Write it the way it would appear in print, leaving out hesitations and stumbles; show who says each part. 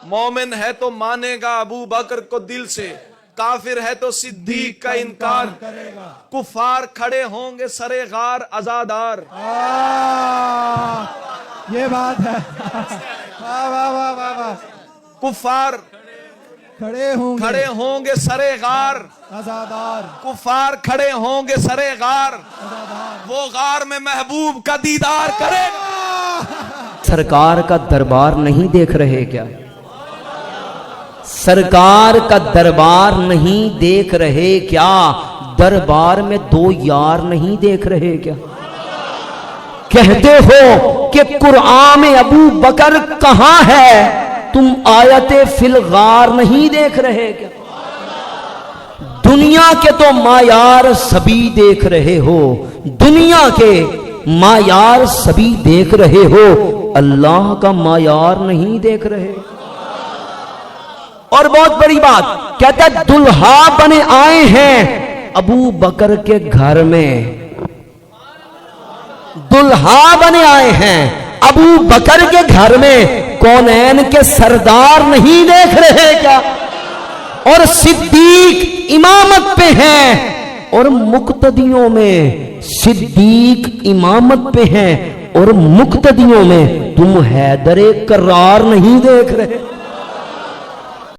Speaker 1: مومن ہے تو مانے گا ابو بکر کو دل سے، کافر ہے تو صدیق کا انکار کرے گا، کفار کھڑے ہوں گے سرے غار عزادار۔
Speaker 2: یہ بات ہے، واہ واہ واہ واہ واہ،
Speaker 1: کفار کھڑے ہوں گے سرے غار
Speaker 2: عزادار،
Speaker 1: کفار کھڑے ہوں گے سرے غار، وہ غار میں محبوب کا دیدار کرے گا۔
Speaker 3: سرکار کا دربار نہیں دیکھ رہے کیا؟ سرکار کا دربار نہیں دیکھ رہے کیا؟ دربار میں دو یار نہیں دیکھ رہے کیا؟ کہتے ہو کہ قرآن میں ابو بکر کہاں ہے، تم آیت فی الغار نہیں دیکھ رہے کیا؟ دنیا کے تو معیار سبھی دیکھ رہے ہو، دنیا کے معیار سبھی دیکھ رہے ہو، اللہ کا معیار نہیں دیکھ رہے۔ اور بہت بڑی بات کہتا ہے دلہا بنے آئے ہیں ابو بکر کے گھر میں، دلہا بنے آئے ہیں ابو بکر کے گھر میں، کونین کے سردار نہیں دیکھ رہے کیا؟ اور صدیق امامت پہ ہیں، اور مقتدیوں میں صدیق امامت پہ ہیں، اور مقتدیوں میں تم حیدر کرار نہیں دیکھ رہے۔